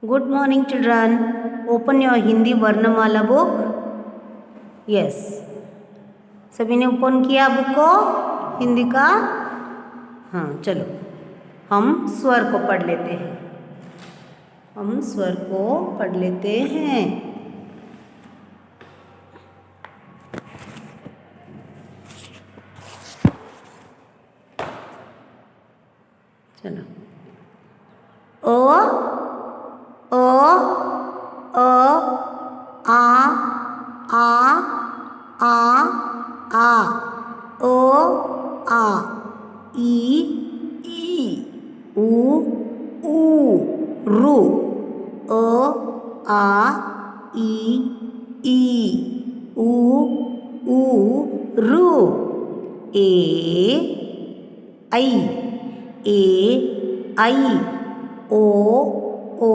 Good morning, children. Open your Hindi वर्णमाला book. Yes. सभी ने ओपन किया बुक को हिंदी का? हाँ, चलो हम स्वर को पढ़ लेते हैं। हम स्वर को पढ़ लेते हैं। चलो ओ आ ओ आ ई ऊ रू ओ आ ई ऊ रू ए आई ओ औ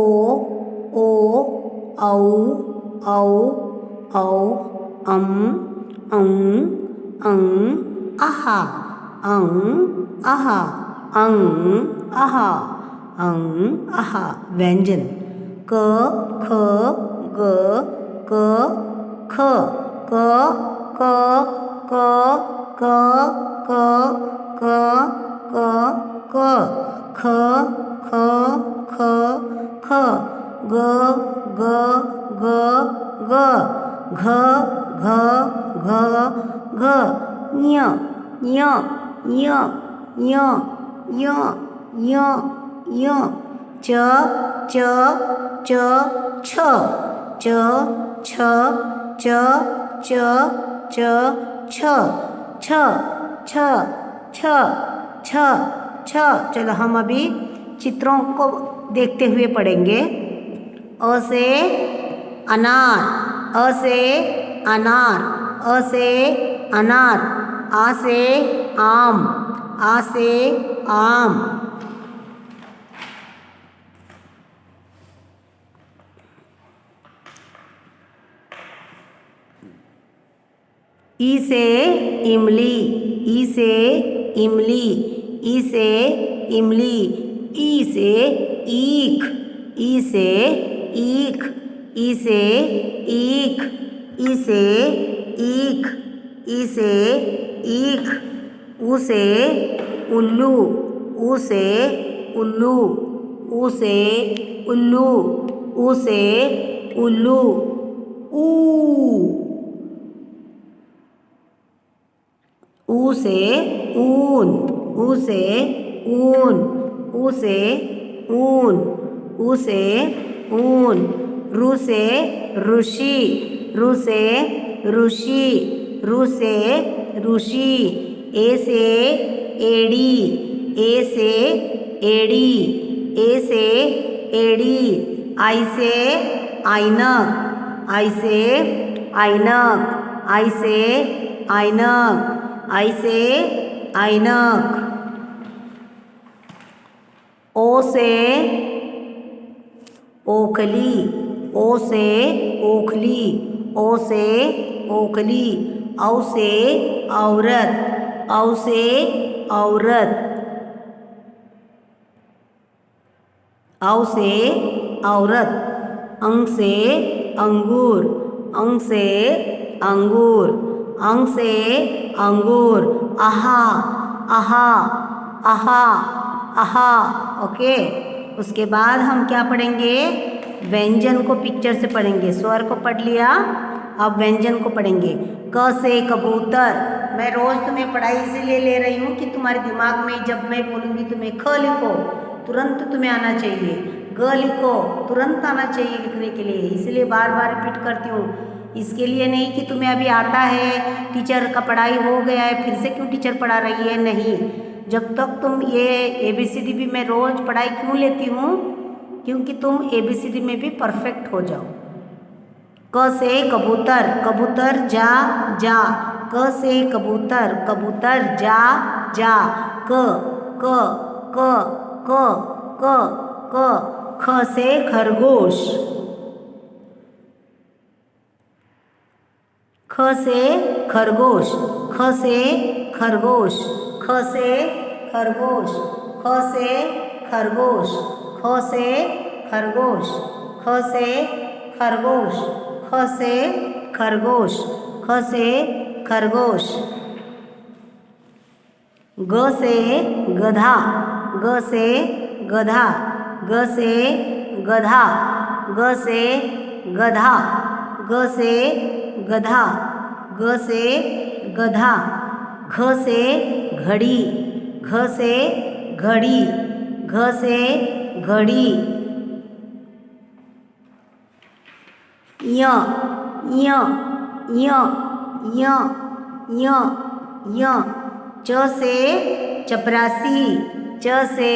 अं आहा व्यंजन क ख ग क ख क क क क क क क क ख ख ख ख ग ग ग ग घ घ घ घ ञ ञ ञ ञ ञ ञ ञ च च च छ च छ च च च छ छ छ छ छ छ। चलो हम अभी चित्रों को देखते हुए पढ़ेंगे। अ से अनार, अ से अनार, अ से अनार, आ से आम, आ से आम, ई से इमली, ई से इमली, ई से इमली, ई से ईख, ई से ईख, ई से ईख, ई से ईख, ई से ईख, उ से उल्लू, उ से उल्लू, उ से उल्लू, उ से उल्लू, ऊ से ऊन, ऊ से ऊन, ऊ से ऊन, ऊ से ऊन, रू से ऋषि, रू से ऋषि, रू से ऋषि, ए से एड़ी, ए से एड़ी, ए से एड़ी, आई से ऐनक, आई से ऐनक, आई से ऐनक, आई से ऐनक, ओ से ओखली, ओ से ओखली, ओ से ओखली, औ से औरत, औ से औरत, औ से औरत, अंग से अंगूर, अंग से अंगूर, अंग से अंगूर, आहा आहा आहा आहा। ओके, उसके बाद हम क्या पढ़ेंगे? व्यंजन को पिक्चर से पढ़ेंगे। स्वर को पढ़ लिया, अब व्यंजन को पढ़ेंगे। क से कबूतर, मैं रोज़ तुम्हें पढ़ाई इसीलिए ले रही हूँ कि तुम्हारे दिमाग में जब मैं बोलूँगी तुम्हें ख लिखो तुरंत तुम्हें आना चाहिए, ग लिखो तुरंत आना चाहिए लिखने के लिए, इसलिए बार बार रिपीट करती हूँ। इसके लिए नहीं कि तुम्हें अभी आता है, टीचर का पढ़ाई हो गया है, फिर से क्यों टीचर पढ़ा रही है, नहीं। जब तक तुम ये ABCD भी मैं रोज़ पढ़ाई क्यों लेती हूँ? क्योंकि तुम ABCD में भी परफेक्ट हो जाओ। क से कबूतर, कबूतर जा जा, क से कबूतर, कबूतर जा जा, क क क क क क, ख से खरगोश, ख से खरगोश, ख से खरगोश, ख से खरगोश, ख से खरगोश, ख से खरगोश, ख से खरगोश, ख से खरगोश, ख से खरगोश। ग से गधा, ग से गधा, ग से गधा, ग से गधा, ग से गधा, ग से गधा। घ से घड़ी, घ से घड़ी, घ से घड़ी। य य य य य य। च से चपरासी, च से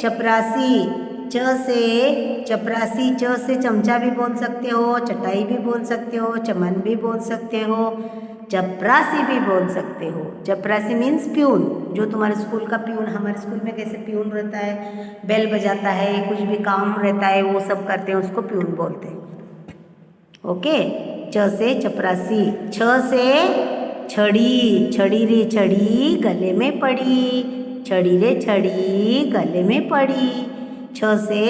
चपरासी, च से चपरासी। च से चमचा भी बोल सकते हो, चटाई भी बोल सकते हो, चमन भी बोल सकते हो, चपरासी भी बोल सकते हो। चपरासी मीन्स प्यून, जो तुम्हारे स्कूल का प्यून, हमारे स्कूल में कैसे प्यून रहता है, बेल बजाता है, कुछ भी काम रहता है वो सब करते हैं, उसको प्यून बोलते हैं। ओके। च से चपरासी। छ से छड़ी, छड़ी रे छड़ी गले में पड़ी, छड़ी रे छड़ी गले में पड़ी। छ से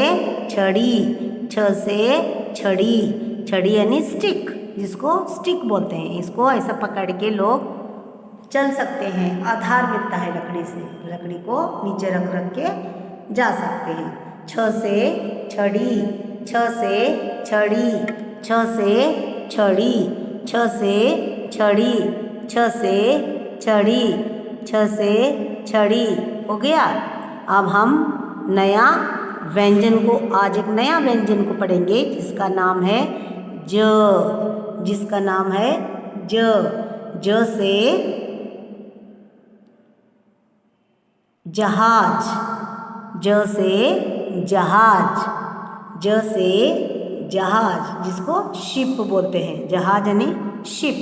छड़ी, छ से छड़ी, छड़ी यानी स्टिक, जिसको स्टिक बोलते हैं। इसको ऐसा पकड़ के लोग चल सकते हैं, आधार मिलता है लकड़ी से, लकड़ी को नीचे रख रख के जा सकते हैं। छ से छड़ी, छ से छड़ी, छ से छड़ी, छ से छड़ी, छ से छड़ी, छ से छड़ी। हो गया। अब हम नया व्यंजन को, आज एक नया व्यंजन को पढ़ेंगे जिसका नाम है ज, जिसका नाम है ज। ज से जहाज, ज से जहाज, ज से जहाज, जिसको शिप बोलते हैं। जहाज यानी शिप,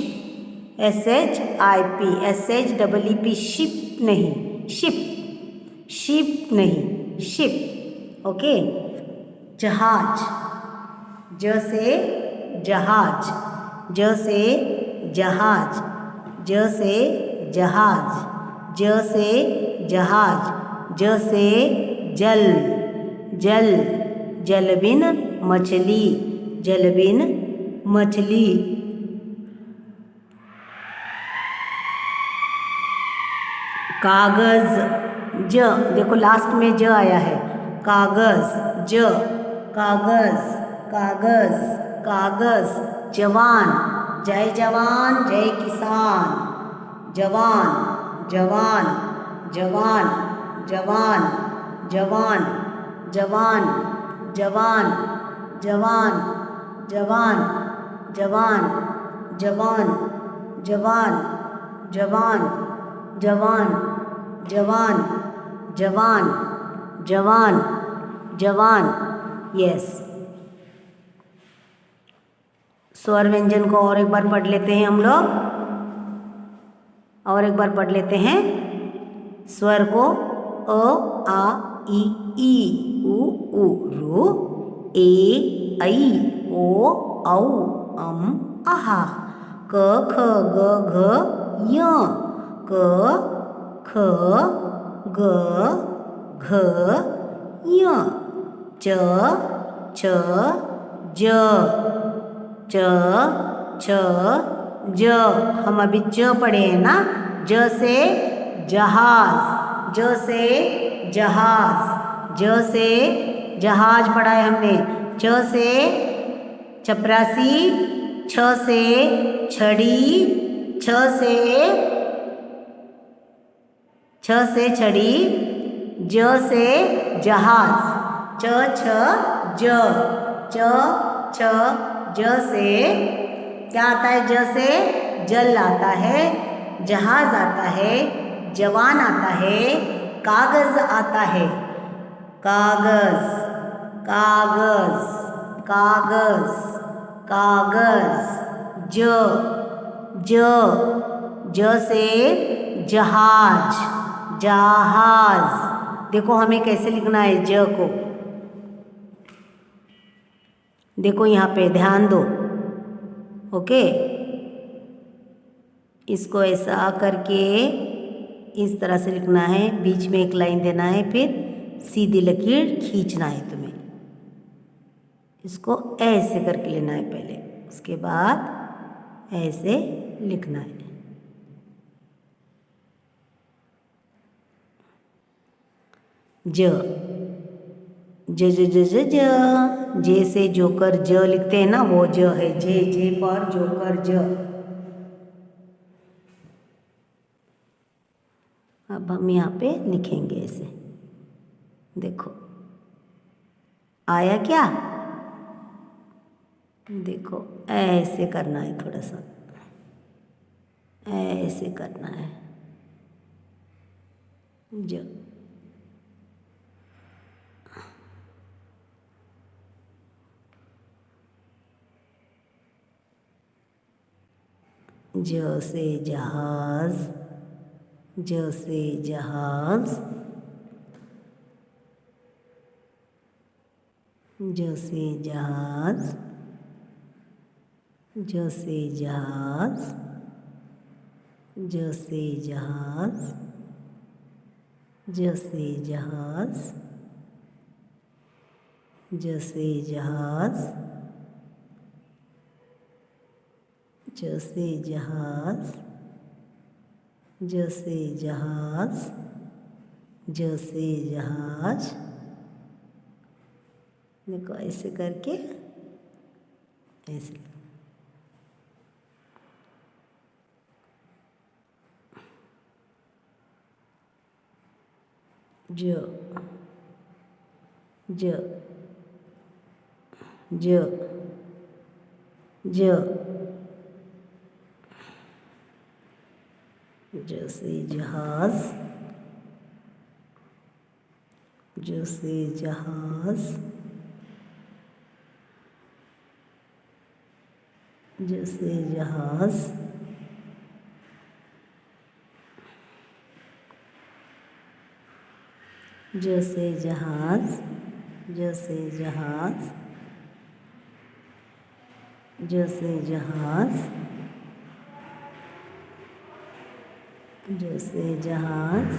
SHIP, SHEEP, शिप नहीं, शिप, शिप नहीं, शिप। ओके। जहाज, ज से जहाज, ज से जहाज, ज से जहाज, ज से जहाज, ज से जल, जल, जल बिन मछली, जल बिन मछली। कागज, ज, देखो लास्ट में ज आया है। कागज, ज, कागज, कागज, कागज। जवान, जय जवान जय किसान, जवान, जवान, जवान, जवान, जवान, जवान, जवान, जवान, जवान, जवान, जवान, जवान, जवान, जवान, जवान, जवान, जवान, जवान। यस। स्वर व्यंजन को और एक बार पढ़ लेते हैं हम लोग, और एक बार पढ़ लेते हैं स्वर को। अ आ इ ई उ ऊ रू, ए ऐ ओ औ अम आहा, क ख ग घ य, क ख ग घ य, च छ ज, च छ ज। हम अभी ज पढ़े हैं ना। ज से जहाज, ज से जहाज, ज से जहाज पढ़ा है हमने। च से चपरासी, छ से छड़ी, छ से छड़ी, ज से जहाज, च छ ज, च छ ज से क्या आता है? ज से जल आता है, जहाज आता है, जवान आता है, कागज आता है, कागज, कागज, कागज, कागज। ज से जहाज, जहाज। देखो हमें कैसे लिखना है ज को, देखो यहाँ पे ध्यान दो। ओके, इसको ऐसा करके इस तरह से लिखना है, बीच में एक लाइन देना है, फिर सीधी लकीर खींचना है तुम्हें, इसको ऐसे करके लेना है पहले, उसके बाद ऐसे लिखना है। ज ज ज ज ज ज, जे से जोकर ज लिखते हैं ना, वो ज है। जे फॉर जोकर, ज। अब हम यहाँ पे लिखेंगे ऐसे, देखो आया क्या? देखो ऐसे करना है, थोड़ा सा ऐसे करना है, ज। ज से जहाज, ज से जहाज, ज से जहाज, ज से जहाज, ज से जहाज, ज से जहाज, ज से जहाज, ज से जहाज, ज से जहाज, ज से जहाज। देखो ऐसे करके ऐसे, ज ज ज ज, ज से जहाज, ज से जहाज, ज से जहाज, ज से जहाज, ज से जहाज, ज से जहाज, ज से जहाज,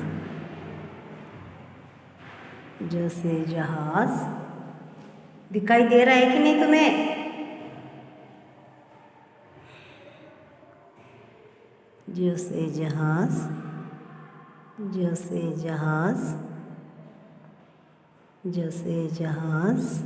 ज से जहाज। दिखाई दे रहा है कि नहीं तुम्हें? ज से जहाज, ज से जहाज, ज से जहाज,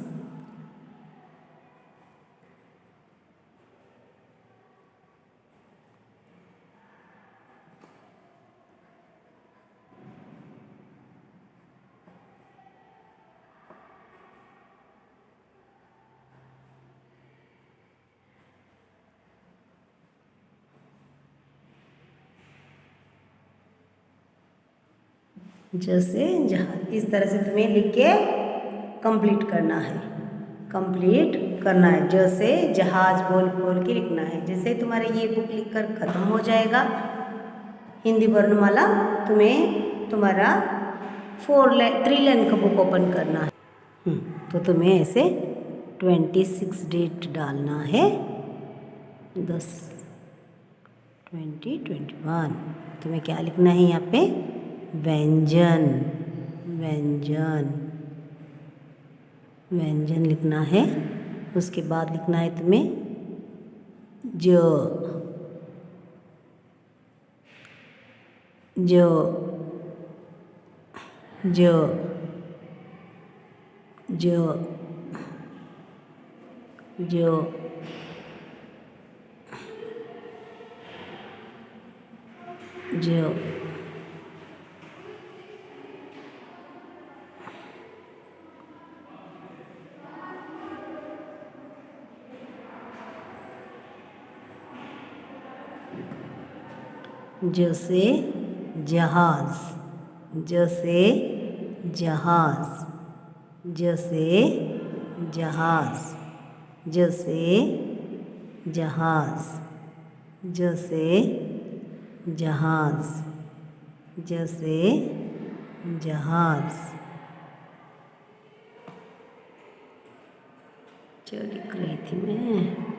जैसे जहाज। इस तरह से तुम्हें लिख के कंप्लीट करना है, कंप्लीट करना है। जैसे जहाज बोल बोल के लिखना है। जैसे तुम्हारा ये बुक लिखकर ख़त्म हो जाएगा हिंदी वर्णमाला, तुम्हें तुम्हारा 3 लाइन का बुक ओपन करना है। तो तुम्हें ऐसे 26 डेट डालना है, 10 2021। तुम्हें क्या लिखना है यहाँ पे? व्यंजन, व्यंजन, व्यंजन लिखना है। उसके बाद लिखना है तुम्हें जो, जो, जो, जो, जो, जो, जैसे जहाज, जैसे जहाज, जैसे जहाज, जैसे जहाज, जैसे जहाज, जैसे जहाज। जो लिख रही थी मैं,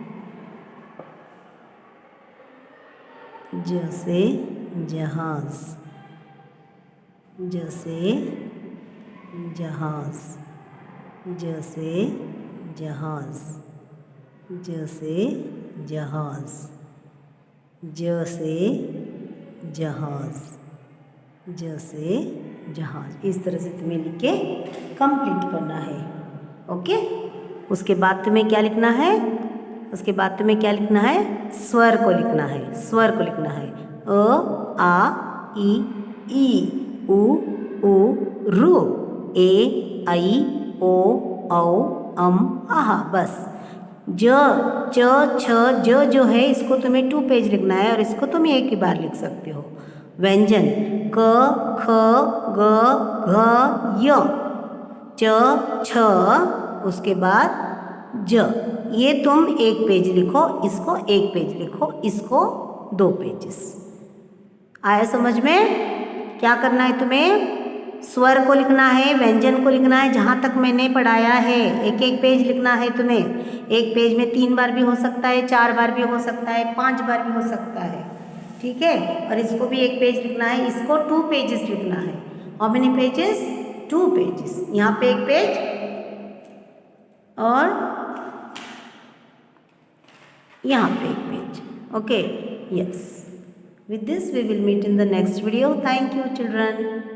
जैसे जहाज, जैसे जहाज, जैसे जहाज, ज से जहाज, ज से जहाज, ज से जहाज। इस तरह से तुम्हें लिख के कंप्लीट करना है। ओके, उसके बाद तुम्हें क्या लिखना है? उसके बाद तुम्हें क्या लिखना है? स्वर को लिखना है। स्वर को लिखना है अ आ ई उ ऊ ऋ ए ऐ ओ औ अम आह। बस ज च छ ज जो है इसको तुम्हें 2 पेज लिखना है और इसको तुम एक ही बार लिख सकते हो। व्यंजन क ख ग घ य, च छ, उसके बाद ज। ये तुम एक पेज लिखो, इसको एक पेज लिखो, इसको 2 पेजेस। आया समझ में? क्या करना है तुम्हें? स्वर को लिखना है, व्यंजन को लिखना है, जहाँ तक मैंने पढ़ाया है एक एक पेज लिखना है तुम्हें। एक पेज में 3 बार भी हो सकता है, 4 बार भी हो सकता है, 5 बार भी हो सकता है। ठीक है, और इसको भी एक पेज लिखना है, इसको 2 पेजेस लिखना है। How many pages? 2 पेजेस। यहाँ पे एक पेज और यहाँ पे एक page. Okay, yes. With this we will meet in the next video. Thank you children.